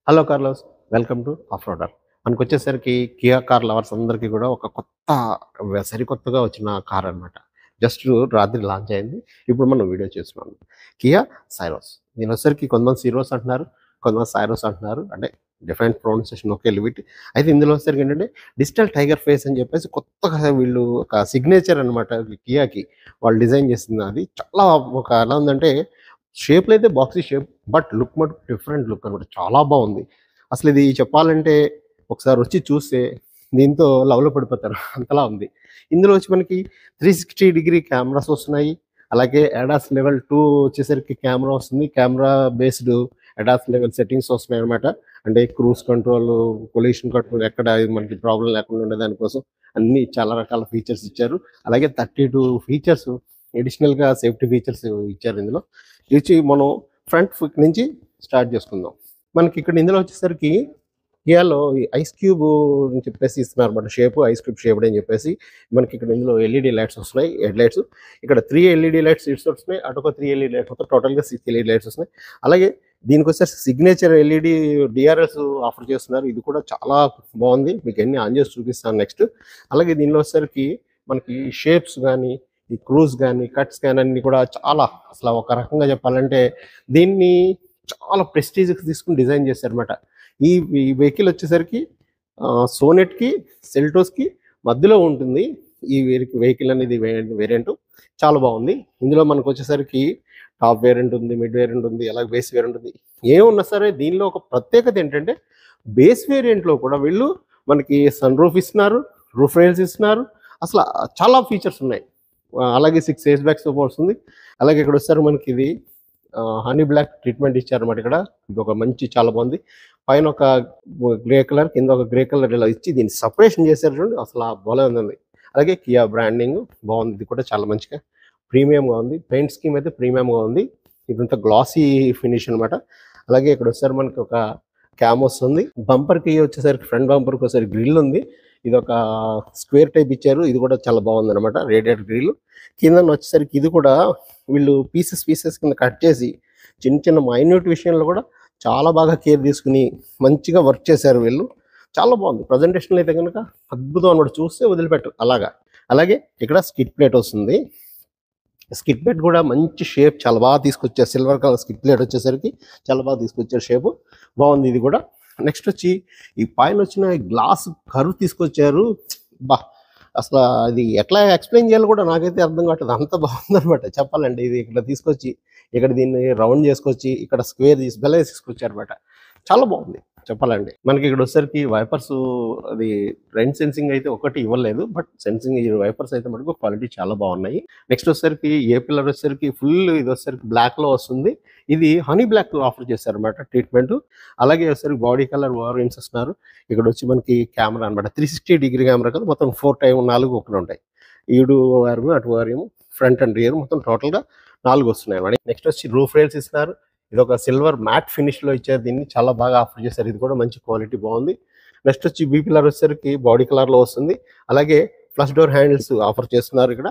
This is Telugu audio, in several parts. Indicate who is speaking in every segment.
Speaker 1: Hello Carlos, welcome to off roader. మనకొచ్చేసరికి కియా కార్ లవర్స్ అందరికీ కూడా ఒక సరికొత్తగా వచ్చిన కార్ అనమాట. జస్ట్ రాత్రి లాంచ్ అయింది. ఇప్పుడు మనం వీడియో చేస్తున్నాం. Kia Syros. దీని వచ్చేసరికి కొంతమంది సిరోస్ అంటున్నారు, కొంతమంది సైరోస్ అంటున్నారు. అంటే డిఫరెంట్ ప్రొనౌన్సియేషన్ ఓకే లిమిట్. అయితే ఇందులో వచ్చేసరికి ఏంటంటే డిజిటల్ టైగర్ ఫేస్ అని చెప్పేసి కొత్తగా వీళ్ళు ఒక సిగ్నేచర్ అనమాట కియాకి వాళ్ళు డిజైన్ చేసింది. అది చాలా ఎలా ఉందంటే షేప్‌లో అయితే బాక్సీ షేప్. బట్ లుక్ మటుకు డిఫరెంట్ లుక్ అనమాట. చాలా బావుంది. అసలు ఇది చెప్పాలంటే ఒకసారి వచ్చి చూస్తే దీంతో లవ్‌లో పడిపోతారు. అంతలా ఉంది. ఇందులో వచ్చి మనకి 360 డిగ్రీ కెమెరాస్ వస్తున్నాయి. అలాగే అడాస్ లెవెల్ 2 వచ్చేసరికి కెమెరా వస్తుంది. Camera based ADAS level settings వస్తున్నాయన్నమాట. అంటే క్రూజ్ కంట్రోల్, కొలిషన్ కంట్రోల్ ఎక్కడ మనకి ప్రాబ్లమ్ లేకుండా ఉండే దానికోసం అన్నీ చాలా రకాల ఫీచర్స్ ఇచ్చారు. అలాగే 32 ఫీచర్స్ అడిషనల్‌గా సేఫ్టీ ఫీచర్స్ ఇచ్చారు ఇందులో. ఇచ్చి మనం ఫ్రంట్ ఫుట్ నుంచి స్టార్ట్ చేసుకుందాం. మనకి ఇక్కడ ఇందులో వచ్చేసరికి కియాలో ఈ ఐస్ క్యూబ్ అని చెప్పేసి ఇస్తున్నారు అన్నమాట. షేప్ ఐస్ క్యూబ్ షేప్డ్ అని చెప్పేసి మనకి ఇక్కడ ఇందులో ఎల్ఈడి లైట్స్ వస్తున్నాయి. హెడ్ లైట్స్ ఇక్కడ 3 ఎల్ఈడి లైట్స్ ఇట్స్ వస్తున్నాయి. అటొక 3 ఎల్ఈడి లైట్స్, మొత్తం టోటల్గా 6 ఎల్ఈడి లైట్స్ వస్తున్నాయి. అలాగే దీనికి వచ్చేసి సిగ్నేచర్ ఎల్ఈడి డిఆర్ఎల్స్ ఆఫర్ చేస్తున్నారు. ఇది కూడా చాలా బాగుంది. మీకు అన్ని ఆన్ చేసి చూపిస్తాను నెక్స్ట్. అలాగే దీనిలో వచ్చేసరికి మనకి షేప్స్ కానీ, ఈ క్రూజ్ కానీ, కట్స్ కానీ అన్ని కూడా చాలా అసలు ఒక రకంగా చెప్పాలంటే దీన్ని చాలా ప్రెస్టీజ్కి తీసుకుని డిజైన్ చేశారన్నమాట. ఈ ఈ వెహికల్ వచ్చేసరికి సోనెట్కి, సెల్టోస్కి మధ్యలో ఉంటుంది. ఈ వెహికల్ అనేది వేరియంట్ చాలా బాగుంది. ఇందులో మనకు వచ్చేసరికి టాప్ వేరియంట్ ఉంది, మిడ్ వేరియంట్ ఉంది, అలాగే బేస్ వేరియంట్ ఉంది. ఏమున్నా సరే దీనిలో ఒక ప్రత్యేకత ఏంటంటే బేస్ వేరియంట్లో కూడా వీళ్ళు మనకి సన్ రూఫ్ ఇస్తున్నారు, రూఫ్ రైల్స్ ఇస్తున్నారు. అసలు చాలా ఫీచర్స్ ఉన్నాయి. అలాగే 6 ఎయిర్ బ్యాగ్స్ వస్తుంది. అలాగే ఇక్కడ వస్తారు మనకి ఇది హనీ బ్లాక్ ట్రీట్మెంట్ ఇచ్చారన్నమాట. ఇక్కడ ఇది ఒక మంచి చాలా బాగుంది. పైన ఒక గ్రే కలర్, కింద ఒక గ్రే కలర్ ఇలా ఇచ్చి దీన్ని సపరేషన్ చేశారు చూడండి. అసలు బాగా ఉంది. అలాగే కియా బ్రాండింగ్ బాగుంది. ఇది కూడా చాలా మంచిగా ప్రీమియంగా ఉంది. పెయింట్ స్కీమ్ అయితే ప్రీమియంగా ఉంది. ఇదంతా గ్లాసీ ఫినిష్ అనమాట. అలాగే ఇక్కడ వచ్చేసరి మనకి ఒక క్యామ్ వస్తుంది. బంపర్కి వచ్చేసరికి ఫ్రంట్ బంపర్కి వచ్చేసరికి గ్రిల్ ఉంది. ఇది ఒక స్క్వేర్ టైప్ ఇచ్చారు. ఇది కూడా చాలా బాగుంది అనమాట. రేడియేటర్ గ్రిల్ కింద వచ్చేసరికి ఇది కూడా వీళ్ళు పీసెస్ కింద కట్ చేసి చిన్న చిన్న మైన్యూట్ విషయంలో కూడా చాలా బాగా కేర్ తీసుకుని మంచిగా వర్క్ చేశారు వీళ్ళు. చాలా బాగుంది. ప్రజెంటేషన్లో అయితే కనుక అద్భుతం అనమాట. చూస్తే వదిలిపెట్టు అలాగా. అలాగే ఇక్కడ స్కిట్ ప్లేట్ వస్తుంది. స్కిట్ ప్లేట్ కూడా మంచి షేప్ చాలా బాగా తీసుకొచ్చారు. సిల్వర్ కలర్ స్కిట్ ప్లేట్ వచ్చేసరికి చాలా బాగా తీసుకొచ్చారు. షేప్ బాగుంది. ఇది కూడా నెక్స్ట్ వచ్చి ఈ పైన వచ్చిన గ్లాస్ కర్వ్ తీసుకొచ్చారు. బా అసలు అది ఎట్లా ఎక్స్ప్లెయిన్ చేయాలో కూడా నాకైతే అర్థం కావట్లేదు. అంత బాగుందనమాట చెప్పాలంటే. ఇది ఇక్కడ తీసుకొచ్చి ఇక్కడ దీన్ని రౌండ్ చేసుకొచ్చి ఇక్కడ స్క్వేర్ బెల్ల తీసుకొచ్చారు అనమాట. చాలా బాగుంది చెప్పాలండి. మనకి ఇక్కడ వచ్చేసరికి వైపర్స్ అది రైన్ సెన్సింగ్ అయితే ఒకటి ఇవ్వలేదు. బట్ సెన్సింగ్ ఈ వైపర్స్ అయితే మటుకు క్వాలిటీ చాలా బాగున్నాయి. నెక్స్ట్ వచ్చేసరికి ఏ పిల్లర్ వచ్చేసరికి ఫుల్ ఇది వచ్చేసరికి బ్లాక్లో వస్తుంది. ఇది హనీ బ్లాక్ ఆఫర్ చేశారనమాట ట్రీట్మెంట్. అలాగే వచ్చేసరికి బాడీ కలర్ ఓవరింగ్స్ వస్తున్నారు. ఇక్కడ వచ్చి మనకి కెమెరా అనమాట. 360 డిగ్రీ కెమెరా కదా, మొత్తం 4 ఒకటి ఉంటాయి. ఈడు వారు అటు వారేమో ఫ్రంట్ అండ్ రియర్ మొత్తం టోటల్గా 4 వస్తున్నాయి అన్నమాట. నెక్స్ట్ వచ్చి రూఫ్ రైల్స్ ఇస్తున్నారు. ఇది ఒక సిల్వర్ మ్యాట్ ఫినిష్లో ఇచ్చారు. దీన్ని చాలా బాగా ఆఫర్ చేశారు. ఇది కూడా మంచి క్వాలిటీ బాగుంది. నెక్స్ట్ వచ్చి బీ పిల్లర్ వచ్చేసరికి బాడీ కలర్లో వస్తుంది. అలాగే ఫ్లష్ డోర్ హ్యాండిల్స్ ఆఫర్ చేస్తున్నారు. ఇక్కడ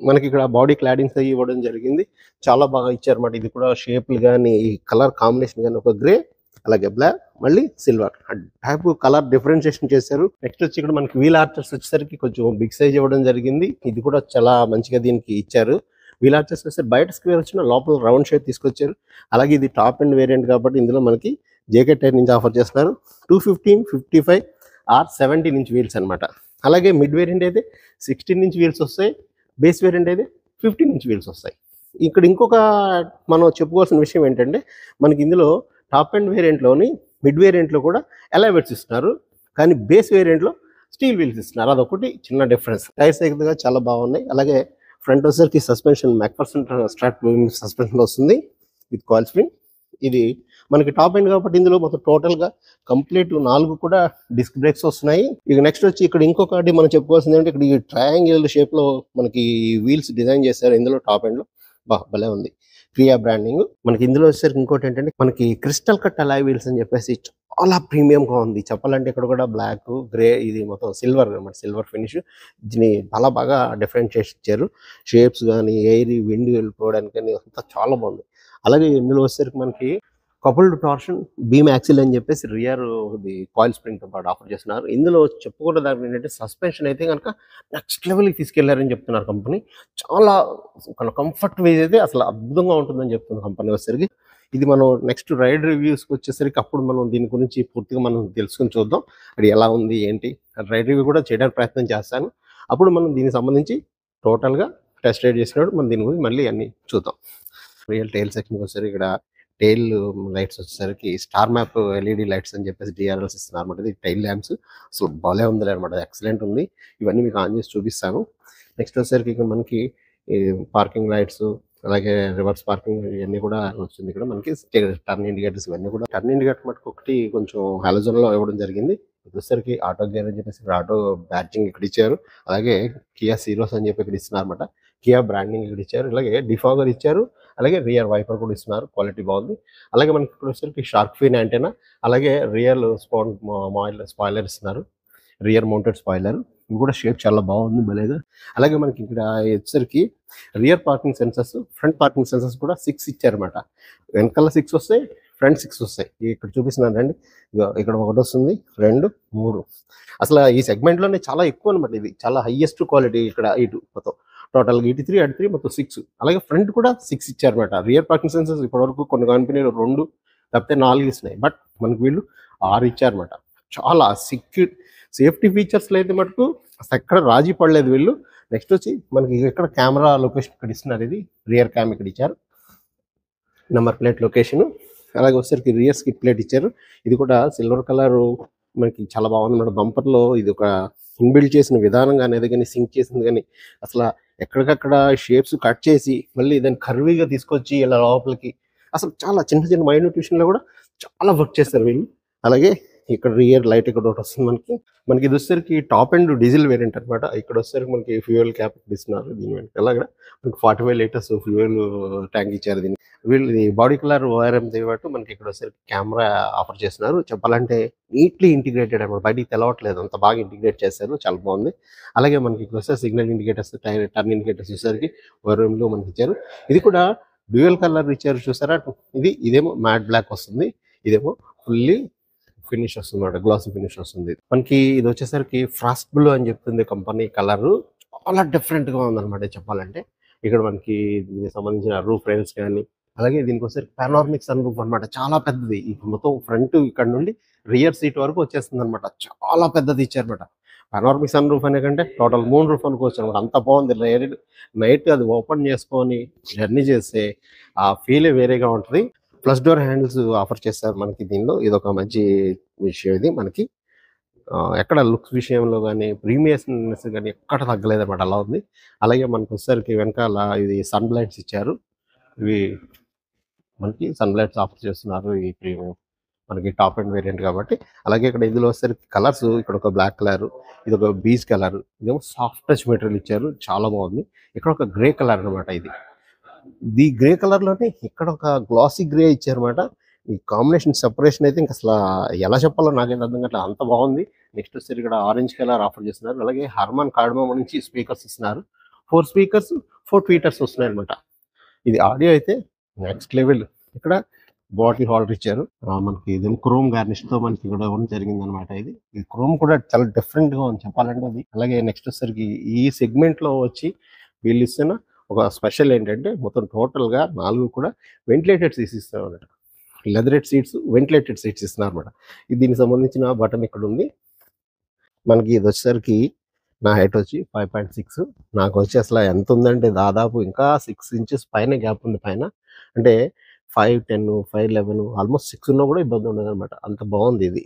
Speaker 1: మనకి ఇక్కడ బాడీ క్లాడింగ్స్ అవి ఇవ్వడం జరిగింది. చాలా బాగా ఇచ్చారన్నమాట. ఇది కూడా షేప్లు కానీ కలర్ కాంబినేషన్ కానీ ఒక గ్రే, అలాగే బ్లాక్, మళ్ళీ సిల్వర్ టైప్ కలర్ డిఫరెన్షియేషన్ చేశారు. నెక్స్ట్ వచ్చి ఇక్కడ మనకి వీల్ ఆర్చర్స్ వచ్చేసరికి కొంచెం బిగ్ సైజ్ ఇవ్వడం జరిగింది. ఇది కూడా చాలా మంచిగా దీనికి ఇచ్చారు. వీల్ ఆర్చర్స్ వస్తే బయట స్క్వేర్ వచ్చిన లోపల రౌండ్ షేప్ తీసుకొచ్చారు. అలాగే ఇది టాప్ అండ్ వేరియంట్ కాబట్టి ఇందులో మనకి జేకే టైర్ నుంచి ఆఫర్ చేస్తున్నారు. 215, 55 ఆర్ 70 ఇంచ్ వీల్స్ అనమాట. అలాగే మిడ్ వేరియంట్ అయితే 16 ఇంచ్ వీల్స్ వస్తాయి. బేస్ వేరియంట్ అయితే 15 ఇంచ్ వీల్స్ వస్తాయి. ఇక్కడ ఇంకొక మనం చెప్పుకోవాల్సిన విషయం ఏంటంటే మనకి ఇందులో టాప్ అండ్ వేరియంట్లోని మిడ్ వేరియంట్లో కూడా ఎలైవేట్స్ ఇస్తున్నారు. కానీ బేస్ వేరియంట్లో స్టీల్ వీల్స్ ఇస్తున్నారు. అదొకటి చిన్న డిఫరెన్స్. టైర్స్ అయితే చాలా బాగున్నాయి. అలాగే ఫ్రంట్ వచ్చేసరికి సస్పెన్షన్ మ్యాక్ఫర్సన్ స్ట్రాట్ సస్పెన్షన్ వస్తుంది విత్ కాయిల్ స్ప్రింగ్. ఇది మనకి టాప్ ఎండ్ కాబట్టి ఇందులో మొత్తం టోటల్గా కంప్లీట్ 4 కూడా డిస్క్ బ్రేక్స్ వస్తున్నాయి. ఇక నెక్స్ట్ వచ్చి ఇక్కడ ఇంకొకటి మనం చెప్పుకోవాల్సింది ఏంటంటే ఇక్కడ ఈ ట్రయాంగిల్ షేప్లో మనకి వీల్స్ డిజైన్ చేశారు. ఇందులో టాప్ ఎండ్లో భలే ఉంది. Kia branding. మనకి ఇందులో వచ్చేసరికి ఇంకోటి ఏంటంటే మనకి క్రిస్టల్ కట్ అలాయ్ వీల్స్ అని చెప్పేసి చాలా ప్రీమియంగా ఉంది చెప్పాలంటే. ఇక్కడ కూడా బ్లాక్, గ్రే, ఇది మొత్తం సిల్వర్ అనమాట. సిల్వర్ ఫినిష్ దీన్ని చాలా బాగా డిఫరెన్షియేట్ ఇచ్చారు. షేప్స్ కానీ ఎయిర్ విండ్ వెళ్ళిపోవడానికి కానీ అంతా చాలా బాగుంది. అలాగే ఇందులో వచ్చేసరికి మనకి కపుల్డ్ టార్షన్ బీమ్ యాక్సిల్ అని చెప్పేసి రియర్ ఇది కాయిల్ స్ప్రింగ్తో పాటు ఆఫర్ చేస్తున్నారు. ఇందులో చెప్పుకున్న దాని ఏంటంటే సస్పెన్షన్ అయితే కనుక నెక్స్ట్ లెవెల్కి తీసుకెళ్లారని చెప్తున్నారు కంపెనీ. చాలా కంఫర్ట్ వైజ్ అయితే అసలు అద్భుతంగా ఉంటుందని చెప్తుంది కంపెనీ వచ్చేసరికి. ఇది మనం నెక్స్ట్ రైడ్ రివ్యూస్కి వచ్చేసరికి అప్పుడు మనం దీని గురించి పూర్తిగా మనం తెలుసుకొని చూద్దాం అది ఎలా ఉంది ఏంటి. రైడ్ రివ్యూ కూడా చేయడానికి ప్రయత్నం చేస్తాను. అప్పుడు మనం దీనికి సంబంధించి టోటల్గా టెస్ట్ రైడ్ చేసినప్పుడు మనం దీని గురించి మళ్ళీ అన్ని చూద్దాం. రియల్ టైల్ సెక్షన్కి వచ్చేసరికి ఇక్కడ టైల్ లైట్స్ వచ్చేసరికి స్టార్ మ్యాప్ ఎల్ఈడి లైట్స్ అని చెప్పేసి డిఆర్ఎల్స్ ఇస్తున్నారు అనమాట. ఇది టైల్ ల్యాంప్స్ అసలు భలే ఉంది అనమాట, ఎక్సలెంట్ ఉంది. ఇవన్నీ మీకు ఆన్ చేసి చూపిస్తాను. నెక్స్ట్ వచ్చేసరికి ఇక్కడ మనకి పార్కింగ్ లైట్స్ అలాగే రివర్స్ పార్కింగ్ ఇవన్నీ కూడా వచ్చింది. ఇక్కడ మనకి టర్న్ ఇండికేటర్స్ ఇవన్నీ కూడా టర్న్ ఇండికేటర్ మటుకు ఒకటి కొంచెం హాలోజన్లో ఇవ్వడం జరిగింది. వచ్చేసరికి ఆటో గేర్ అని చెప్పేసి ఆటో బ్యాడ్జింగ్ ఇక్కడ ఇచ్చారు. అలాగే కియా సీరోస్ అని చెప్పి ఇక్కడ ఇస్తున్నారు అనమాట. కియా బ్రాండింగ్ ఇక్కడ ఇచ్చారు. అలాగే డిఫాగర్ ఇచ్చారు. అలాగే రియర్ వైపర్ కూడా ఇస్తున్నారు, క్వాలిటీ బాగుంది. అలాగే మనకి ఇక్కడ వచ్చేసరికి షార్క్ ఫిన్ యాంటెనా అలాగే రియర్ స్పాయిలర్ ఇస్తున్నారు, రియర్ మౌంటెడ్ స్పాయిలర్. ఇవి కూడా షేప్ చాలా బాగుంది భలేగా. అలాగే మనకి ఇక్కడ వచ్చేసరికి rear parking sensors, front parking sensors కూడా 6 ఇచ్చారన్నమాట. వెనకాల 6 వస్తాయి, ఫ్రంట్ 6 వస్తాయి. ఇక్కడ చూపిస్తున్నాను రండి. ఇక్కడ ఒకటి వస్తుంది, 2, 3. అసలు ఈ సెగ్మెంట్లోనే చాలా ఎక్కువ అనమాట. ఇది చాలా హైయెస్ట్ క్వాలిటీ. ఇక్కడ ఇటు మొత్తం టోటల్గా ఇటు 3 అటు 3 మొత్తం 6. అలాగే ఫ్రంట్ కూడా 6 ఇచ్చారన్నమాట. రియర్ పార్కింగ్ సెన్సర్స్ ఇప్పటివరకు కొన్ని కంపెనీలు 2 లేకపోతే 4 ఇస్తున్నాయి, బట్ మనకి వీళ్ళు 6 ఇచ్చారన్నమాట. చాలా సేఫ్టీ ఫీచర్స్లో అయితే మటుకు అసలు ఎక్కడ రాజీ పడలేదు వీళ్ళు. నెక్స్ట్ వచ్చి మనకి ఇక్కడ కెమెరా లొకేషన్ ఇక్కడ ఇస్తున్నారు. ఇది రియర్ క్యామ్ ఇక్కడ ఇచ్చారు, నెంబర్ ప్లేట్ లొకేషన్. అలాగే వచ్చేసరికి రియర్ స్కిట్ ప్లేట్ ఇచ్చారు. ఇది కూడా సిల్వర్ కలర్ మనకి చాలా బాగుంది అన్నమాట. బంపర్లో ఇది ఒక ఇన్బిల్డ్ చేసిన విధానం కానీ ఏదో కానీ సింక్ చేసింది కానీ అసలు ఎక్కడికక్కడ షేప్స్ కట్ చేసి మళ్ళీ దాన్ని కర్వీగా తీసుకొచ్చి ఇలా లోపలికి అసలు చాలా చిన్న చిన్న మైన్యూట్ విషయంలో కూడా చాలా వర్క్ చేస్తారు వీళ్ళు. అలాగే ఇక్కడ రియర్ లైట్ ఇక్కడ ఒకటి వస్తుంది మనకి ఇది వచ్చేసరికి టాప్ అండ్ డీజిల్ వేరియంట్ అనమాట. ఇక్కడ వచ్చేసరికి మనకి ఫ్యూయల్ క్యాప్ ఇస్తున్నారు. దీని వెంట అలాగే మనకి 45 లీటర్స్ ఫ్యూయల్ ట్యాంక్ ఇచ్చారు. దీన్ని వీళ్ళు బాడీ కలర్ ఓఆర్ఎంతో పాటు మనకి ఇక్కడ వచ్చేసరికి కెమెరా ఆఫర్ చేస్తున్నారు. చెప్పాలంటే నీట్లీ ఇంటిగ్రేటెడ్ అనమాట, బయటికి తెలవట్లేదు, అంత బాగా ఇంటిగ్రేట్ చేశారు, చాలా బాగుంది. అలాగే మనకి ఇక్కడ వస్తే సిగ్నల్ ఇండికేటర్స్, టర్న్ ఇండికేటర్స్ వచ్చేసరికి ఓఆర్ఎంలో మనకి ఇచ్చారు. ఇది కూడా డ్యూయల్ కలర్ ఇచ్చారు చూసారా. ఇదేమో మ్యాట్ బ్లాక్ వస్తుంది, ఇదేమో ఫుల్లీ ఫినిష్ వస్తుంది అనమాట, గ్లాసీ ఫినిష్ వస్తుంది. మనకి ఇది వచ్చేసరికి ఫ్రాస్ట్ బ్లూ అని చెప్తుంది కంపెనీ. కలర్ చాలా డిఫరెంట్గా ఉందన్నమాట చెప్పాలంటే. ఇక్కడ మనకి దీనికి సంబంధించిన రూఫ్ రైల్స్ కానీ అలాగే దీనికి వచ్చేసరికి పానోరమిక్ సన్ రూఫ్ అనమాట, చాలా పెద్దది. మొత్తం ఫ్రంట్ ఇక్కడ నుండి రియర్ సీట్ వరకు వచ్చేస్తుంది అనమాట, చాలా పెద్దది ఇచ్చారనమాట. పానోరమిక్ సన్ రూఫ్ అనే కంటే టోటల్ 3 రూఫ్ అనుకోవచ్చు అనమాట, అంత బాగుంది. నైట్ అది ఓపెన్ చేసుకొని జర్నీ చేస్తే ఆ ఫీలే వేరేగా ఉంటుంది. ప్లస్ డోర్ హ్యాండిల్స్ ఆఫర్ చేస్తారు మనకి దీనిలో. ఇది ఒక మంచి విషయం. ఇది మనకి ఎక్కడ లుక్స్ విషయంలో కానీ ప్రీమియస్నెస్ కానీ ఎక్కడ తగ్గలేదు అనమాట, అలా ఉంది. అలాగే మనకు వచ్చేసరికి వెనకాల ఇది సన్ లైట్స్ ఇచ్చారు. ఇవి మనకి సన్ లైట్స్ ఆఫర్ చేస్తున్నారు ఈ ప్రీమియం మనకి టాప్ అండ్ వేరియంట్ కాబట్టి. అలాగే ఇక్కడ ఇందులో వచ్చేసరికి కలర్స్, ఇక్కడ ఒక బ్లాక్ కలర్, ఇది ఒక బీజ్ కలర్, ఇదేమో సాఫ్ట్ టచ్ మెటీరియల్ ఇచ్చారు, చాలా బాగుంది. ఇక్కడ ఒక గ్రే కలర్ అనమాట. ఇది గ్రే కలర్ లోనే ఇక్కడ ఒక గ్లాసీ గ్రే ఇచ్చారన్నమాట. ఈ కాంబినేషన్ సెపరేషన్ అయితే ఇంకా అసలు ఎలా చెప్పాలో నాకైతే అర్థం కావట్లేదు, అంత బాగుంది. నెక్స్ట్ వచ్చేసరికి ఇక్కడ ఆరెంజ్ కలర్ ఆఫర్ చేస్తున్నారు. అలాగే హర్మాన్ కార్డమమ్ నుంచి స్పీకర్స్ ఇస్తున్నారు. 4 స్పీకర్స్ 4 ట్వీటర్స్ వస్తున్నాయి అనమాట. ఇది ఆడియో అయితే నెక్స్ట్ లెవెల్. ఇక్కడ బాటిల్ హోల్డర్ ఇచ్చారు మనకి. ఇది క్రోమ్ గార్నిష్ తో మనకి ఇక్కడ ఇవ్వడం జరిగింది అనమాట. ఇది క్రోమ్ కూడా చాలా డిఫరెంట్ గా ఉంది చెప్పాలంటే అది. అలాగే నెక్స్ట్ వచ్చేసరికి ఈ సెగ్మెంట్ లో వచ్చి వీళ్ళు ఇస్తున్న ఒక స్పెషల్ ఏంటంటే మొత్తం టోటల్ గా 4 కూడా వెంటిలేటెడ్ సీట్స్ ఇస్తారు అన్నమాట. లెదరెడ్ సీట్స్, వెంటిలేటెడ్ సీట్స్ ఇస్తున్నారు అనమాట. దీనికి సంబంధించిన బటన్ ఇక్కడ ఉంది మనకి. ఇది వచ్చేసరికి నా హైట్ వచ్చి 5.6, నాకు వచ్చి అసలు ఎంత ఉందంటే దాదాపు ఇంకా 6 ఇంచెస్ పైన గ్యాప్ ఉంది పైన. అంటే 5'10", 5'11", ఆల్మోస్ట్ 6 ఉన్నా కూడా ఇబ్బంది ఉండదు అనమాట, అంత బాగుంది ఇది.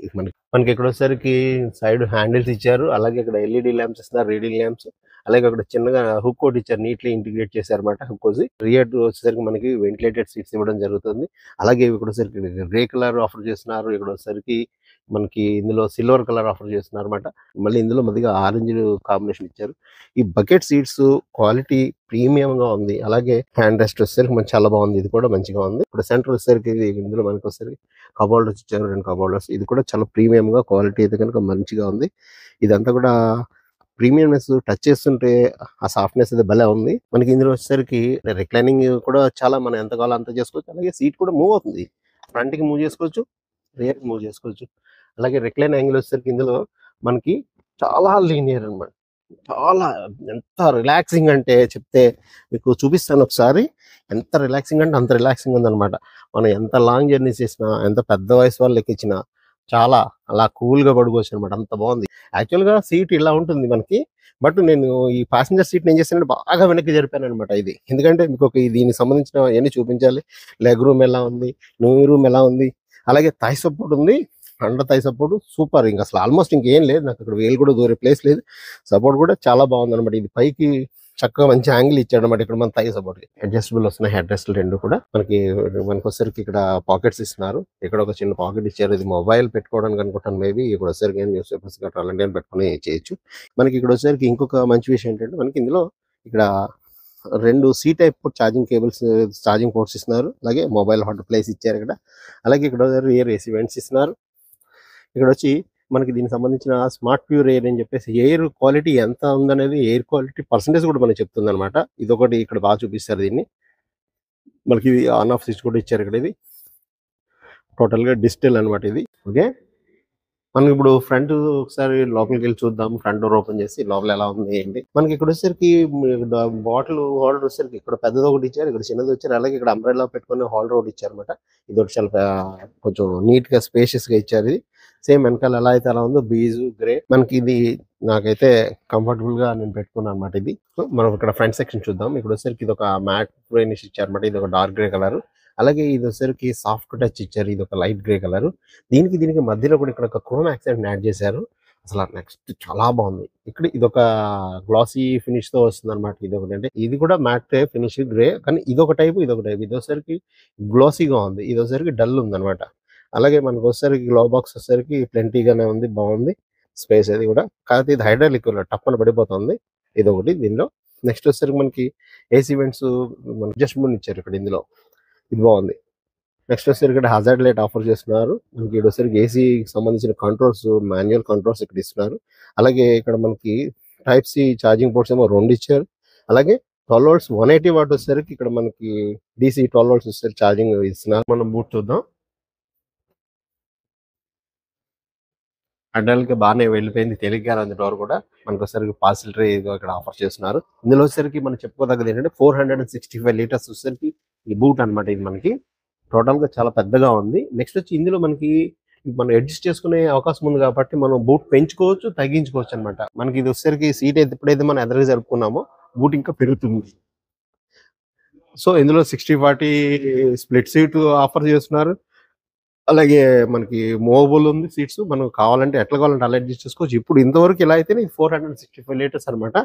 Speaker 1: మనకి ఇక్కడ వచ్చేసరికి సైడ్ హ్యాండిల్స్ ఇచ్చారు. అలాగే ఇక్కడ ఎల్ఈడి ల్యాంప్స్ ఇస్తున్నారు, రీడింగ్ ల్యాంప్స్. అలాగే అక్కడ చిన్నగా హుక్ ఒకటి ఇచ్చారు, నీట్లీ ఇంటిగ్రేట్ చేశారన్నమాట. హుక్ వచ్చి రియర్ వచ్చేసరికి మనకి వెంటిలేటెడ్ సీట్స్ ఇవ్వడం జరుగుతుంది. అలాగే ఇక్కడ వచ్చేసరికి గ్రే కలర్ ఆఫర్ చేస్తున్నారు. ఇక్కడ వచ్చేసరికి మనకి ఇందులో సిల్వర్ కలర్ ఆఫర్ చేస్తున్నారు అనమాట. మళ్ళీ ఇందులో మధ్యగా ఆరెంజ్ కాంబినేషన్ ఇచ్చారు. ఈ బకెట్ సీట్స్ క్వాలిటీ ప్రీమియం గా ఉంది. అలాగే హ్యాండ్ రెస్ట్ వచ్చేసరికి మనకి చాలా బాగుంది, ఇది కూడా మంచిగా ఉంది. ఇప్పుడు సెంటర్ వచ్చేసరికి ఇందులో మనకి వచ్చేసరికి కబోర్డర్స్ ఇచ్చారు, 2 కబోర్డర్స్. ఇది కూడా చాలా ప్రీమియం గా, క్వాలిటీ అయితే కనుక మంచిగా ఉంది. ఇదంతా కూడా ప్రీమియంనెస్, టచ్ చేస్తుంటే ఆ సాఫ్ట్నెస్ అయితే భలే ఉంది. మనకి ఇందులో వచ్చేసరికి రిక్లైనింగ్ కూడా చాలా మనం ఎంత కావాలో అంత చేసుకోవచ్చు. అలాగే సీట్ కూడా మూవ్ అవుతుంది, ఫ్రంట్కి మూవ్ చేసుకోవచ్చు, రియర్కి మూవ్ చేసుకోవచ్చు. అలాగే రిక్లైన్ యాంగిల్ వచ్చేసరికి ఇందులో మనకి చాలా లీనియర్ అనమాట. చాలా ఎంత రిలాక్సింగ్ అంటే చెప్తే మీకు చూపిస్తాను ఒకసారి. ఎంత రిలాక్సింగ్ అంటే అంత రిలాక్సింగ్ ఉందన్నమాట. మనం ఎంత లాంగ్ జర్నీ చేసినా, ఎంత పెద్ద వయసు వాళ్ళు ఎక్కించినా చాలా అలా కూల్గా పడుకోవచ్చు అనమాట. అంత బాగుంది. యాక్చువల్గా సీట్ ఇలా ఉంటుంది మనకి. బట్ నేను ఈ ప్యాసింజర్ సీట్ ఏం చేశానంటే బాగా వెనక్కి జరిపాను అనమాట ఇది. ఎందుకంటే మీకు దీనికి సంబంధించిన అవన్నీ చూపించాలి. లెగ్ రూమ్ ఎలా ఉంది, నీ రూమ్ ఎలా ఉంది, అలాగే థై సపోర్ట్ ఉంది. Under thigh support super. ఇంకా అసలు ఆల్మోస్ట్ ఇంకేం లేదు, నాకు అక్కడ వేలు కూడా దూరే ప్లేస్ లేదు. సపోర్ట్ కూడా చాలా బాగుంది అనమాట. ఇది పైకి చక్కగా మంచి యాంగిల్ ఇచ్చాడు అనమాట. ఇక్కడ మన థై సపోర్ట్ అడ్జస్టబుల్ వస్తున్నాయి. హెడ్ రెస్ట్లు రెండు కూడా మనకి వచ్చేసరికి ఇక్కడ పాకెట్స్ ఇస్తున్నారు. ఇక్కడ ఒక చిన్న పాకెట్ ఇచ్చారు. ఇది మొబైల్ పెట్టుకోవడానికి అనుకుంటాను మేబీ. ఇక్కడ వచ్చేసరికి న్యూస్ పేపర్స్ గట్రా అలాంటివి పెట్టుకుని చేయొచ్చు. మనకి ఇక్కడ వచ్చేసరికి ఇంకొక మంచి విషయం ఏంటంటే మనకి ఇందులో ఇక్కడ 2 C type charging cables, charging ports ఇస్తున్నారు. అలాగే మొబైల్ హాట్ ప్లేస్ ఇచ్చారు ఇక్కడ. అలాగే ఇక్కడ రియర్ ఏసీ వెంట్స్ ఇస్తున్నారు. ఇక్కడ వచ్చి మనకి దీనికి సంబంధించిన స్మార్ట్ ప్యూర్ ఎయిర్ అని చెప్పేసి ఎయిర్ క్వాలిటీ ఎంత ఉందనేది, ఎయిర్ క్వాలిటీ పర్సంటేజ్ కూడా మనకి చెప్తుంది అనమాట. ఇది ఒకటి ఇక్కడ బాగా చూపిస్తారు దీన్ని. మనకి ఇది ఆన్ ఆఫ్ స్విచ్ కూడా ఇచ్చారు ఇక్కడ. ఇది టోటల్గా డిజిటల్ అనమాట ఇది. ఓకే, మనకి ఇప్పుడు ఫ్రంట్ ఒకసారి లోపలికి వెళ్ళి చూద్దాం. ఫ్రంట్ డోర్ ఓపెన్ చేసి లోపల ఎలా ఉంది ఏంటి. మనకి ఇక్కడ వచ్చేసరికి బాటిల్ హోల్డర్ వచ్చేసరికి ఇక్కడ పెద్దది ఒకటి ఇచ్చారు, ఇక్కడ చిన్నది వచ్చారు. అలాగే ఇక్కడ అంబ్రెల్లా పెట్టుకునే హోల్డర్ ఒకటి ఇచ్చారు అనమాట. ఇది ఒకటి చాలా కొంచెం నీట్ గా స్పేషియస్ గా ఇచ్చారు. ఇది సేమ్ వెనకాల ఎలా అయితే అలా ఉందో బీజు గ్రే. మనకి ఇది నాకైతే కంఫర్టబుల్ గా నేను పెట్టుకున్నాను అనమాట. ఇది మనం ఇక్కడ ఫ్రంట్ సెక్షన్ చూద్దాం. ఇక్కడ వచ్చేసరికి ఇది ఒక మ్యాట్ ఫినిష్ ఇచ్చారు అనమాట. ఇది ఒక డార్క్ గ్రే కలర్. అలాగే ఇది వచ్చేసరికి సాఫ్ట్ టచ్ ఇచ్చారు. ఇది ఒక లైట్ గ్రే కలర్. దీనికి మధ్యలో కూడా ఇక్కడ ఒక క్రోమ్ యాక్సెంట్ యాడ్ చేశారు. అసలు నెక్స్ట్ చాలా బాగుంది. ఇక్కడ ఇది ఒక గ్లాసీ ఫినిష్ తో వస్తుంది అనమాట. ఇది ఒకటి అంటే ఇది కూడా మ్యాట్ ఫినిష్ గ్రే, కానీ ఇదొక టైపు ఇదొక టైపు. ఇది వచ్చేసరికి గ్లాసీగా ఉంది, ఇది వచ్చేసరికి డల్ ఉంది అనమాట. అలాగే మనకు వచ్చేసరికి గ్లో బాక్స్ వచ్చేసరికి ప్లెంటీగానే ఉంది, బాగుంది స్పేస్ అది కూడా. కాకపోతే ఇది హైడ్రాలిక్ టప్పన పడిపోతుంది. ఇది ఒకటి దీనిలో. నెక్స్ట్ వచ్చేసరికి మనకి ఏసీ వెంట్స్ మనకి అడ్జస్ట్మెంట్ ఇచ్చారు ఇక్కడ ఇందులో. ఇది బాగుంది. నెక్స్ట్ వచ్చేసరికి ఇక్కడ హజార్డ్ లైట్ ఆఫర్ చేస్తున్నారు. మనకి ఇక్కడ వచ్చేసరికి ఏసీకి సంబంధించిన కంట్రోల్స్, మాన్యువల్ కంట్రోల్స్ ఇక్కడ ఇస్తున్నారు. అలాగే ఇక్కడ మనకి టైప్ సి ఛార్జింగ్ పోర్ట్స్ ఏమో 2 ఇచ్చారు. అలాగే 12 volts 180 వాట్ వచ్చేసరికి ఇక్కడ మనకి DC 12 volts వచ్చేసరికి ఛార్జింగ్ ఇస్తున్నారు. మనం బూట్ చూద్దాం. అడ్డల్కి బాగానే వెళ్ళిపోయింది, తేలిగ్గా ఉంది డోర్ కూడా. మనకు వచ్చేసరికి పాసిలరీ ఇక్కడ ఆఫర్ చేస్తున్నారు. ఇందులో వచ్చేసరికి మనం చెప్పుకోదగ్గది ఏంటంటే 465 లీటర్స్ వచ్చేసరికి ఈ బూట్ అనమాట. ఇది మనకి టోటల్ గా చాలా పెద్దగా ఉంది. నెక్స్ట్ వచ్చి ఇందులో మనకి మనం అడ్జస్ట్ చేసుకునే అవకాశం ఉంది కాబట్టి మనం బూట్ పెంచుకోవచ్చు, తగ్గించుకోవచ్చు అనమాట. మనకి ఇది వచ్చేసరికి సీట్ ఎప్పుడైతే మనం ఎదురుగా జరుపుకున్నామో బూట్ ఇంకా పెరుగుతుంది. సో ఇందులో 60-40 స్ప్లిట్ సీట్ ఆఫర్ చేస్తున్నారు. అలాగే మనకి మూవబుల్ ఉంది సీట్స్. మనం కావాలంటే ఎట్లా కావాలంటే అలా అడ్జస్ట్ చేసుకోవచ్చు. ఇప్పుడు ఇంతవరకు ఇలా అయితేనే 465 లీటర్స్ అనమాట.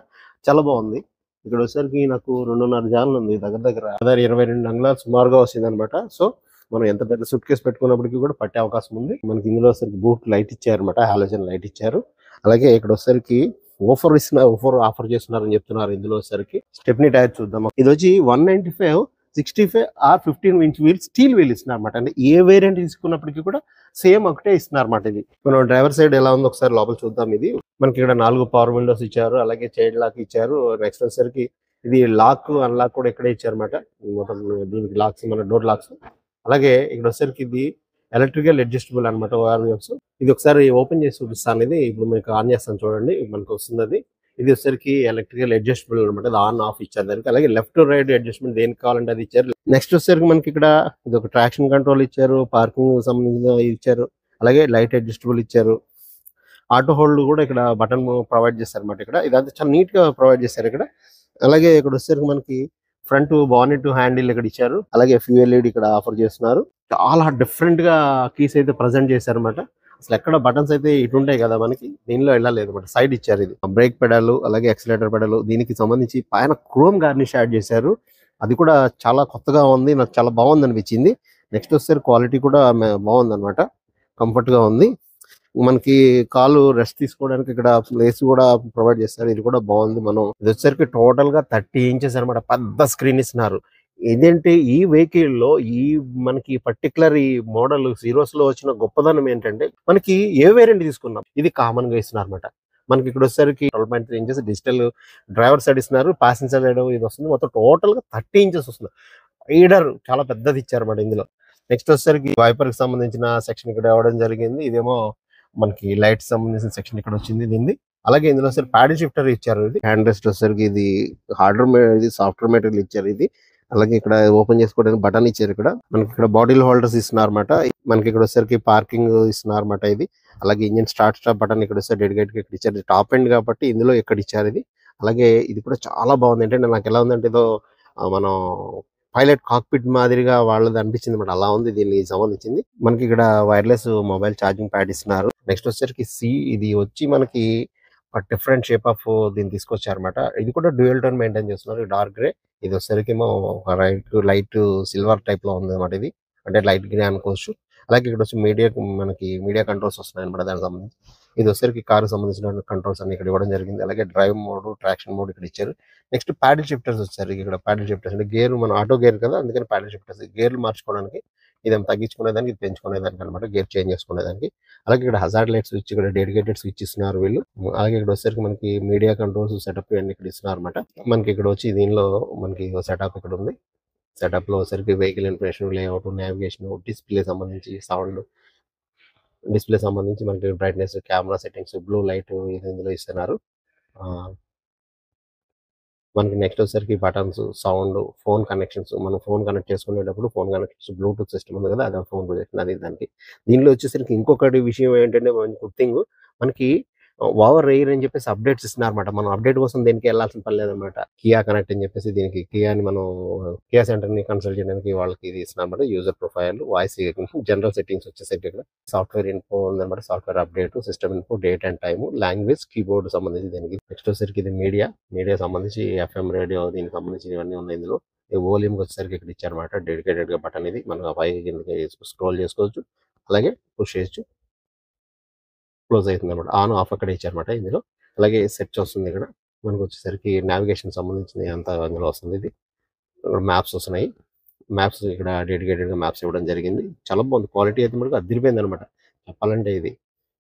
Speaker 1: చాలా బాగుంది. ఇక్కడ వచ్చేసరికి నాకు 2.5 జాన్లు ఉంది. దగ్గర 22 అంగుళాలు సుమారుగా వస్తుంది అనమాట. సో మనం ఎంత పెద్ద సూట్ కేసు పెట్టుకున్నప్పటికీ కూడా పట్టే అవకాశం ఉంది. మనకి ఇందులో వచ్చేసరికి బూట్ లైట్ ఇచ్చారు అనమాట, హాలోజన్ లైట్ ఇచ్చారు. అలాగే ఇక్కడ వచ్చేసరికి ఓఫర్ ఆఫర్ చేస్తున్నారని చెప్తున్నారు. ఇందులో వచ్చేసరికి స్టెప్నీ టైర్ చూద్దాం. ఇది వచ్చి 195 65 or 15 inch wheel steel wheel ఇస్తున్నారు అనమాట. అంటే ఏ వేరియంట్ తీసుకున్నప్పటికీ కూడా సేమ్ ఒకటే ఇస్తున్నారు అనమాట. ఇది మనం డ్రైవర్ సైడ్ ఎలా ఉందో ఒకసారి లోపల చూద్దాం. ఇది మనకి ఇక్కడ 4 పవర్ విండోస్ ఇచ్చారు. అలాగే చైల్డ్ లాక్ ఇచ్చారు. నెక్స్ట్ వచ్చేసరికి ఇది లాక్ అన్లాక్ కూడా ఇక్కడే ఇచ్చారు అనమాట. మొత్తం దీనికి లాక్స్, మన డోర్ లాక్స్. అలాగే ఇక్కడ వచ్చేసరికి ఇది ఎలక్ట్రికల్ అడ్జస్టబుల్ అనమాట. ఇది ఒకసారి ఓపెన్ చేసి చూపిస్తాను. ఇది ఇప్పుడు మీకు ఆన్ చేస్తాను చూడండి, మనకు వస్తుంది అది. ఇది వచ్చేసరికి ఎలక్ట్రికల్ అడ్జస్టబుల్ అనమాట. ఆన్ ఆఫ్ ఇచ్చారు దానికి. అలాగే లెఫ్ట్ రైట్ అడ్జస్ట్మెంట్ దేనికి కావాలంటే అది ఇచ్చారు. నెక్స్ట్ వచ్చేసరికి మనకి ఇక్కడ ఇది ఒక ట్రాక్షన్ కంట్రోల్ ఇచ్చారు, పార్కింగ్ సంబంధించిన ఇచ్చారు. అలాగే లైట్ అడ్జస్టబుల్ ఇచ్చారు. ఆటో హోల్డ్ కూడా ఇక్కడ బటన్ ప్రొవైడ్ చేస్తారు అనమాట. ఇక్కడ ఇదంతా చాలా నీట్ గా ప్రొవైడ్ చేశారు ఇక్కడ. అలాగే ఇక్కడ వచ్చేసరికి మనకి ఫ్రంట్ బానెట్ హ్యాండిల్ ఇక్కడ ఇచ్చారు. అలాగే ఫ్యూయల్ లీడ్ ఇక్కడ ఆఫర్ చేస్తున్నారు. చాలా డిఫరెంట్ గా కీస్ అయితే ప్రజెంట్ చేశారు అనమాట. అసలు ఎక్కడ బటన్స్ అయితే ఇటు ఉంటాయి కదా, మనకి దీనిలో వెళ్ళలేదు అనమాట. సైడ్ ఇచ్చారు. ఇది బ్రేక్ పెడల్, అలాగే యాక్సిలరేటర్ పెడల్. దీనికి సంబంధించి పైన క్రోమ్ గార్నిష్ యాడ్ చేశారు. అది కూడా చాలా కొత్తగా ఉంది, నాకు చాలా బాగుంది అనిపించింది. నెక్స్ట్ వచ్చేసరికి క్వాలిటీ కూడా బాగుంది అనమాట, కంఫర్ట్ గా ఉంది. మనకి కాలు రెస్ట్ తీసుకోవడానికి ఇక్కడ ప్లేస్ కూడా ప్రొవైడ్ చేస్తారు. ఇది కూడా బాగుంది. మనం ఇది వచ్చేసరికి టోటల్ గా 30 ఇంచెస్ అనమాట, పెద్ద స్క్రీన్ ఇస్తున్నారు. ఇదేంటి ఈ వెహికల్ లో ఈ మనకి పర్టికులర్ ఈ మోడల్ జీరోస్ లో వచ్చిన గొప్పదనం ఏంటంటే మనకి ఏ వేరియంట్ తీసుకున్నాం ఇది కామన్ గా ఇస్తున్నారు అనమాట. మనకి ఇక్కడ వచ్చేసరికి 12.3 ఇంచెస్ డిజిటల్ డ్రైవర్ సైడ్ ఇస్తున్నారు. ప్యాసింజర్ సైడ్ ఇది వస్తుంది. మొత్తం టోటల్ గా 30 ఇంచెస్ వస్తుంది. రైడర్ చాలా పెద్దది ఇచ్చారు అన్నమాట ఇందులో. నెక్స్ట్ వచ్చేసరికి వైపర్ కి సంబంధించిన సెక్షన్ ఇక్కడ ఇవ్వడం జరిగింది. ఇదేమో మనకి లైట్ సంబంధించిన సెక్షన్ ఇక్కడ వచ్చింది దీన్ని. అలాగే ఇందులో వచ్చేసరికి ప్యాడల్ షిఫ్టర్ ఇచ్చారు. ఇది హ్యాండ్ రెస్ట్ వచ్చేసరికి ఇది హార్డ్వేర్ ఇది సాఫ్ట్వేర్ మెటీరియల్ ఇచ్చారు ఇది. అలాగే ఇక్కడ ఓపెన్ చేసుకోవడానికి బటన్ ఇచ్చారు. ఇక్కడ మనకి ఇక్కడ బాటిల్ హోల్డర్స్ ఇస్తున్నారు అనమాట. మనకి ఇక్కడ వచ్చేసరికి పార్కింగ్ ఇస్తున్నారు అనమాట ఇది. అలాగే ఇంజిన్ స్టార్ట్ బటన్ ఇక్కడ వస్తే డెడికేట్ గా ఇక్కడ ఇచ్చారు. టాప్ ఎండ్ కాబట్టి ఇందులో ఇక్కడ ఇచ్చారు ఇది. అలాగే ఇది కూడా చాలా బాగుంది. ఏంటంటే నాకు ఎలా ఉందంటే ఏదో మనం పైలట్ కాక్పిట్ మాదిరిగా వాళ్ళది అనిపించింది అనమాట. అలా ఉంది దీనికి సంబంధించింది. మనకి ఇక్కడ వైర్లెస్ మొబైల్ ఛార్జింగ్ ప్యాడ్ ఇస్తున్నారు. నెక్స్ట్ వచ్చేసరికి ఇది వచ్చి మనకి డిఫరెంట్ షేప్ ఆఫ్ దీన్ని తీసుకొచ్చారనమాట. ఇది కూడా డ్యూయల్ టోన్ మెయింటైన్ చేస్తున్నారు. డార్క్ గ్రే, ఇది వచ్చేసరికి ఏమో లైట్ సిల్వర్ టైప్ లో ఉంది అనమాట. ఇది అంటే లైట్ గ్రే అనుకోవచ్చు. అలాగే ఇక్కడ వచ్చి మనకి మీడియా కంట్రోల్స్ వస్తున్నాయి అనమాట. దానికి సంబంధించి ఇది వచ్చేసరికి కారు సంబంధించిన కంట్రోల్స్ అన్ని ఇక్కడ ఇవ్వడం జరిగింది. అలాగే డ్రైవ్ మోడ్, ట్రాక్షన్ మోడ్ ఇక్కడ ఇచ్చారు. నెక్స్ట్ ప్యాడల్ షిఫ్టర్స్ వచ్చారు. ఇక్కడ ప్యాడల్ షిఫ్టర్స్ అంటే గేర్, మన ఆటో గేర్ కదా, అందుకని ప్యాడల్ షిఫ్టర్స్ గేర్లు మార్చుకోవడానికి, ఇదేమో తగ్గించుకునేదానికి, ఇది పెంచుకునేదానికి అనమాట, గేర్ చేంజ్ చేసుకునేదానికి. అలాగే ఇక్కడ హజార్డ్ లైట్ స్విచ్, ఇక్కడ డెడికేటెడ్ స్విచ్ ఇస్తున్నారు వీళ్ళు. అలాగే ఇక్కడ వచ్చేసరికి మనకి మీడియా కంట్రోల్స్ సెటప్ అన్ని ఇక్కడ ఇస్తున్నారు అనమాట. మనకి ఇక్కడ వచ్చి దీనిలో మనకి సెటప్ ఇక్కడ ఉంది. సెటప్ లో వచ్చేసరికి vehicle information, layout, navigation, display సంబంధించి సౌండ్, డిస్ప్లే సంబంధించి మనకి brightness, camera settings, blue light ఇందులో ఇస్తున్నారు. మనకి నెక్స్ట్ వచ్చేసరికి బటన్స్, సౌండ్, ఫోన్ కనెక్షన్స్, మనం ఫోన్ కనెక్ట్ చేసుకునేటప్పుడు ఫోన్ కనెక్షన్స్, బ్లూటూత్ సిస్టమ్ ఉంది కదా, అదే ఫోన్ ప్రొజెక్షన్ అది దానికి. దీనిలో వచ్చేసరికి ఇంకొకటి విషయం ఏంటంటే గుడ్ థింగ్, మనకి ఓవర్ ఎయిర్ అని చెప్పేసి అప్డేట్స్ ఇస్తున్నారు అనమాట. మనం అప్డేట్ కోసం దీనికి వెళ్ళాల్సిన పని లేదనమాట. కియా కనెక్ట్ అని చెప్పేసి దీనికి కియాని మనం కియా సెంటర్ ని కన్సల్ట్ చేయడానికి వాళ్ళకి ఇది ఇస్తున్నమాట. User profile, voice, general settings వచ్చేసరికి ఇక్కడ సాఫ్ట్వేర్ ఇన్ఫో ఉందన్నమాట. Software update, system info, date and time, language, keyboard సంబంధించి దీనికి. నెక్స్ట్ వచ్చేసరికి ఇది మీడియా సంబంధించి ఎఫ్ఎం రేడియో, దీనికి సంబంధించి ఇవన్నీ ఉన్నాయి ఇందులో. వోల్యూమ్ వచ్చేసరికి ఇక్కడ ఇచ్చారన్నమాట. డెడికేటెడ్ గా బటన్ ఇది, మనం పైకి స్క్రోల్ చేసుకోవచ్చు, అలాగే పుష్ చేయొచ్చు, క్లోజ్ అవుతుంది అనమాట. ఆన్ ఆఫ్ అక్కడ ఇచ్చారన్నమాట ఇందులో. అలాగే సెర్చ్ వస్తుంది ఇక్కడ. మనకు వచ్చేసరికి నావిగేషన్ సంబంధించింది అంతా అందులో వస్తుంది. ఇది మ్యాప్స్ వస్తున్నాయి. మ్యాప్స్ ఇక్కడ డెడికేటెడ్ గా మ్యాప్స్ ఇవ్వడం జరిగింది. చాలా బాగుంది. క్వాలిటీ అయితే మనకు అదిరిపోయింది అనమాట చెప్పాలంటే.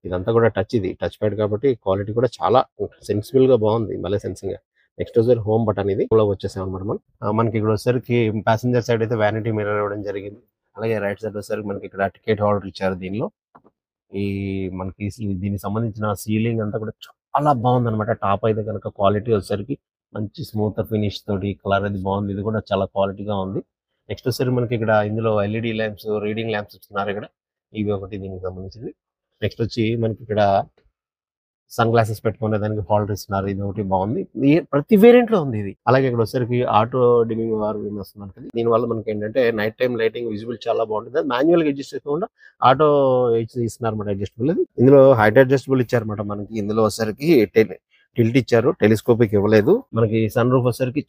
Speaker 1: ఇదంతా కూడా టచ్ ప్యాడ్ కాబట్టి క్వాలిటీ కూడా చాలా సెన్సిబుల్ గా బాగుంది, భలే సెన్సింగ్ గా. నెక్స్ట్ వచ్చేసరికి హోమ్ బటన్, ఇది కూడా వచ్చేసాం అనమాట మనం. మనకి ఇక్కడ వచ్చేసరికి ప్యాసింజర్ సైడ్ అయితే వ్యానిటీ మిర్రర్ ఇవ్వడం జరిగింది. అలాగే రైట్ సైడ్ వచ్చేసరికి మనకి ఇక్కడ టికెట్ హోల్డర్ ఇచ్చారు. దీనిలో మనకి దీనికి సంబంధించిన సీలింగ్ అంతా కూడా చాలా బాగుంది అనమాట. టాప్ అయితే కనుక క్వాలిటీ వచ్చేసరికి మంచి స్మూత్ ఫినిష్ తోటి, కలర్ అది బాగుంది. ఇది కూడా చాలా క్వాలిటీగా ఉంది. నెక్స్ట్ వచ్చేసరికి మనకి ఇక్కడ ఇందులో ఎల్ఈడి ల్యాంప్స్, రీడింగ్ ల్యాంప్స్ ఇస్తున్నారు ఇక్కడ. ఇవి ఒకటి దీనికి సంబంధించింది. నెక్స్ట్ వచ్చి మనకి ఇక్కడ సన్ గ్లాసెస్ పెట్టుకునే దానికి హోల్డర్ ఇస్తున్నారు. ఇది ఒకటి బాగుంది. ప్రతి వేరియంట్ లో ఉంది ఇది. అలాగే ఇక్కడ వచ్చేసరికి ఆటో డిమింగ్ వార్ వస్తున్నారు కదా, దీని వల్ల మనకి ఏంటంటే నైట్ టైం లైటింగ్ విజిబుల్ చాలా బాగుంటుంది. మాన్యువల్ గా అడ్జస్ట్ చేయకుండా ఆటో ఇస్తున్నారు అనమాట అడ్జస్టబుల్. ఇందులో హైట్ అడ్జస్టబుల్ ఇచ్చారన్నమాట. మనకి ఇందులో వచ్చేసరికి టిల్ట్ ఇచ్చారు, టెలిస్కోపిక్ ఇవ్వలేదు. మనకి సన్ రూఫ్ వచ్చేసరికి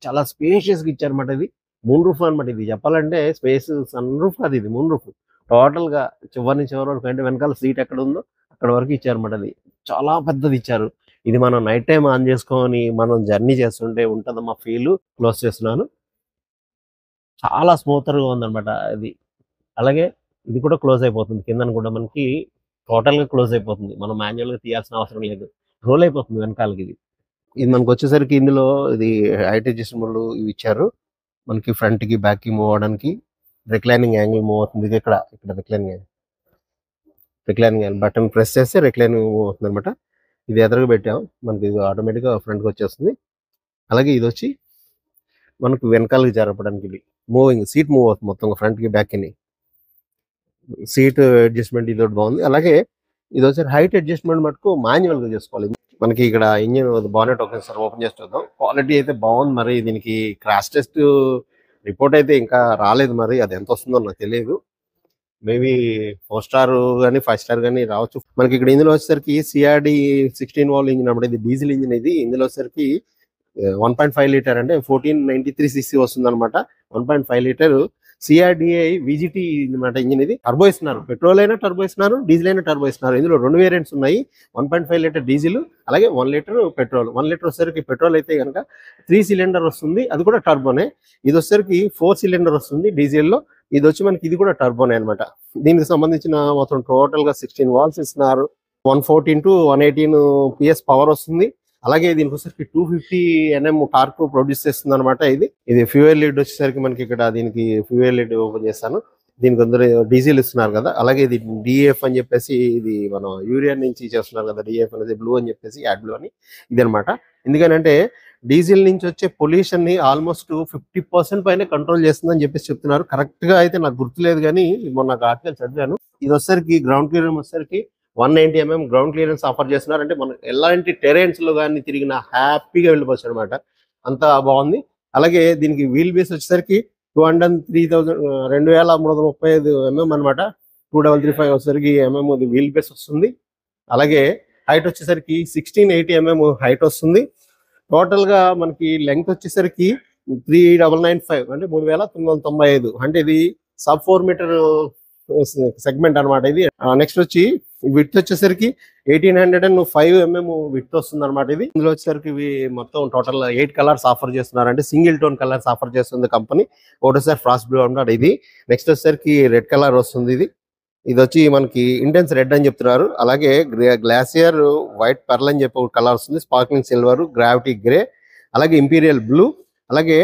Speaker 1: చాలా స్పేషియస్ గా ఇచ్చారన్నమాట. ఇది మూన్ రూఫ్ అనమాట. ఇది చెప్పాలంటే స్పేస్ సన్ రూఫ్ అది, ఇది మూన్ రూఫ్. టోటల్ గా చివరి నుంచి చివరి వరకు, అంటే వెనకాల సీట్ ఎక్కడ ఉందో అక్కడ వరకు ఇచ్చారన్నమాట. అది చాలా పెద్దది ఇచ్చారు. ఇది మనం నైట్ టైం ఆన్ చేసుకొని మనం జర్నీ చేస్తుంటే ఉంటుందమ్మా ఫీల్. క్లోజ్ చేస్తున్నాను, చాలా స్మూతర్ గా ఉందన్నమాట ఇది. అలాగే ఇది కూడా క్లోజ్ అయిపోతుంది. కింద కూడా మనకి టోటల్ గా క్లోజ్ అయిపోతుంది. మనం మాన్యువల్ గా తీయాల్సిన అవసరం లేదు, రోల్ అయిపోతుంది వెనకాలకి. ఇది మనకు వచ్చేసరికి ఇందులో ఇది హైట్ అడ్జస్టబుల్ ఇవి ఇచ్చారు. మనకి ఫ్రంట్ కి బ్యాక్ కి మూవ్ అవడానికి, రిక్లైనింగ్ యాంగిల్ మూవ్ అవుతుంది. ఇది ఇక్కడ రిక్లైనింగ్ యాంగిల్ బటన్ ప్రెస్ చేస్తే రిక్లైనింగ్ మూవ్ అవుతుంది అనమాట. ఇది ఎదురుగా పెట్టాం, మనకి ఇది ఆటోమేటిక్ గా ఫ్రంట్ కి వచ్చేస్తుంది. అలాగే ఇది వచ్చి మనకు వెనకాలకి జరపడానికి, ఇది మూవింగ్ సీట్ మూవ్ అవుతుంది మొత్తం ఫ్రంట్ కి బ్యాక్ కి. సీట్ అడ్జస్ట్మెంట్ ఇది ఒకటి బాగుంది. అలాగే ఇది వచ్చి హైట్ అడ్జస్ట్మెంట్ మటుకు మాన్యువల్ గా చేసుకోవాలి. మనకి ఇక్కడ ఇంజిన్ బానెట్ ఒకసారి ఓపెన్ చేసి చూద్దాం. క్వాలిటీ అయితే బాగుంది. మరి దీనికి క్రాష్ టెస్ట్ రిపోర్ట్ అయితే ఇంకా రాలేదు, మరి అది ఎంత వస్తుందో నాకు తెలియదు. మేబీ 4 స్టార్ కానీ 5 స్టార్ కానీ రావచ్చు. మనకి ఇక్కడ ఇందులో వచ్చేసరికి CRD 16 వాల్వ్ ఇంజిన్ అన్నమాట. ఇది డీజిల్ ఇంజిన్. ఇది ఇందులో వచ్చేసరికి 1.5 లీటర్ అంటే 1493 cc వస్తుంది అనమాట. 1.5 లీటర్ CRDI VGT అనమాట ఇంజిన్. ఇది టర్బో ఇస్తున్నారు, పెట్రోల్ అయినా టర్బో ఇస్తున్నారు, డీజిల్ అయినా టర్బో ఇస్తున్నారు. ఇందులో 2 వేరియంట్స్ ఉన్నాయి, 1.5 లీటర్ డీజిల్, అలాగే 1 లీటర్ పెట్రోల్. 1 లీటర్ వచ్చేసరికి పెట్రోల్ అయితే కనుక 3 సిలిండర్ వస్తుంది, అది కూడా టర్బోనే. ఇది వచ్చేసరికి 4 సిలిండర్ వస్తుంది డీజిల్లో. ఇది వచ్చి మనకి ఇది కూడా టర్బోనే అనమాట. దీనికి సంబంధించిన మొత్తం టోటల్ గా 16 వాల్వ్స్ ఇస్తున్నారు. 114 to 118 PS పవర్ వస్తుంది. అలాగే దీనికి వచ్చేసరికి 250 NM టార్క్ ప్రొడ్యూస్ చేస్తుంది అనమాట. ఇది ఫ్యూయల్ లీడ్ వచ్చేసరికి మనకి ఇక్కడ దీనికి ఫ్యూయల్ లీడ్ ఓపెన్ చేస్తాను. దీనికి అందరూ డీజిల్ ఇస్తున్నారు కదా, అలాగే ఇది డిఎఫ్ అని చెప్పేసి ఇది మనం యూరియా నుంచి చేస్తున్నారు కదా, డిఎఫ్ అనేది బ్లూ అని చెప్పేసి యాడ్ బ్లూ అని ఇది అనమాట. ఎందుకనంటే డీజిల్ నుంచి వచ్చే పొల్యూషన్ ని ఆల్మోస్ట్ 50% పైన కంట్రోల్ చేస్తుందని చెప్పేసి చెప్తున్నారు. కరెక్ట్ గా అయితే నాకు గుర్తులేదు కానీ మొన్న ఆర్టికల్ చదివాను. ఇది వచ్చేసరికి గ్రౌండ్ క్లియరెన్స్ వచ్చేసరికి 190 mm గ్రౌండ్ క్లియరెన్స్ ఆఫర్ చేస్తున్నారు. అంటే మనం ఎలాంటి టెరెన్స్ లో కానీ తిరిగినా హ్యాపీగా వెళ్ళిపోవచ్చు అనమాట, అంత బాగుంది. అలాగే దీనికి వీల్ బేస్ వచ్చేసరికి 2335 mm అనమాట. 2335 వచ్చేసరికి వీల్ బేస్ వస్తుంది. అలాగే హైట్ వచ్చేసరికి 1680 mm హైట్ వస్తుంది. టోటల్ గా మనకి లెంగ్త్ వచ్చేసరికి 3995 అంటే 3995, అంటే ఇది సబ్ 4 మీటర్ సెగ్మెంట్ అనమాట. ఇది నెక్స్ట్ వచ్చి విడ్త్ వచ్చేసరికి 1805 mm విడ్త్ వస్తుంది అనమాట. ఇది ఇందులో వచ్చేసరికి ఇవి మొత్తం టోటల్ 8 కలర్స్ ఆఫర్ చేస్తున్నారు, అంటే సింగిల్ టోన్ కలర్స్ ఆఫర్ చేస్తుంది కంపెనీ. ఒకటోసారి ఫ్రాస్ట్ బ్లూ అన్నారు ఇది. నెక్స్ట్ వచ్చేసరికి రెడ్ కలర్ వస్తుంది. ఇది వచ్చి మనకి ఇంటెన్స్ రెడ్ అని చెప్తున్నారు. అలాగే గ్లాసియర్ వైట్ పర్ల్ అని చెప్పి ఒక కలర్ వస్తుంది, స్పార్క్లింగ్ సిల్వర్, గ్రావిటీ గ్రే, అలాగే ఇంపీరియల్ బ్లూ, అలాగే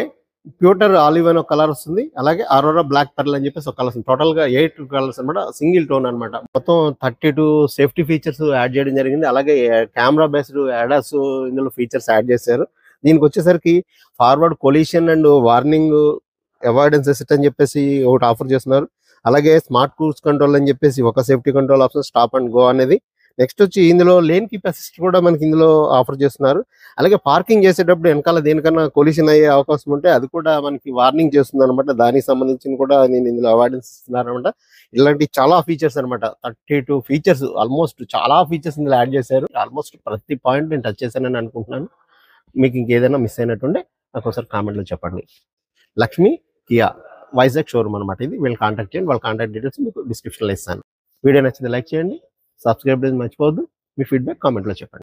Speaker 1: ప్యూటర్ ఆలివ్ అని ఒక కలర్ వస్తుంది, అలాగే అరోరా బ్లాక్ పర్ల్ అని చెప్పేసి ఒక కలర్ వస్తుంది. టోటల్ గా 8 కలర్స్ అనమాట, సింగిల్ టోన్ అనమాట. మొత్తం 32 సేఫ్టీ ఫీచర్స్ యాడ్ చేయడం జరిగింది. అలాగే కెమెరా బేస్డ్ యాడాస్ ఇందులో ఫీచర్స్ యాడ్ చేశారు. దీనికి వచ్చేసరికి forward collision and warning avoidance assist అని చెప్పేసి ఒకటి ఆఫర్ చేస్తున్నారు. అలాగే స్మార్ట్ క్రూజ్ కంట్రోల్ అని చెప్పేసి ఒక safety control option, stop and go అనేది. నెక్స్ట్ వచ్చి ఇందులో లేన్ కీప్ అసిస్ట్ కూడా మనకి ఇందులో ఆఫర్ చేస్తున్నారు. అలాగే పార్కింగ్ చేసేటప్పుడు వెనకాల దేనికన్నా కొలిషన్ అయ్యే అవకాశం ఉంటే అది కూడా మనకి వార్నింగ్ చేస్తుంది అనమాట. దానికి సంబంధించిన కూడా నేను ఇందులో అవాయిడెన్స్ ఇస్తున్నారు అనమాట. ఇలాంటి చాలా ఫీచర్స్ అనమాట, 32 ఫీచర్స్, ఆల్మోస్ట్ చాలా ఫీచర్స్ ఇందులో యాడ్ చేశారు. ఆల్మోస్ట్ ప్రతి పాయింట్ నేను టచ్ చేశానని అనుకుంటున్నాను. మీకు ఇంకేదైనా మిస్ అయినట్టుండే నాకు ఒకసారి కామెంట్లో చెప్పండి. లక్ష్మి కియా వైజాగ్ షోరూమ్ అనమాట. ఇది వీళ్ళు కాంటాక్ట్ చేయండి, వాళ్ళ కాంటాక్ట్ డీటెయిల్స్ మీకు డిస్క్రిప్షన్లో ఇస్తాను. వీడియో నచ్చితే లైక్ చేయండి, సబ్స్క్రైబ్ చేసి మర్చిపోవద్దు. మీ ఫీడ్బ్యాక్ కామెంట్లో చెప్పండి.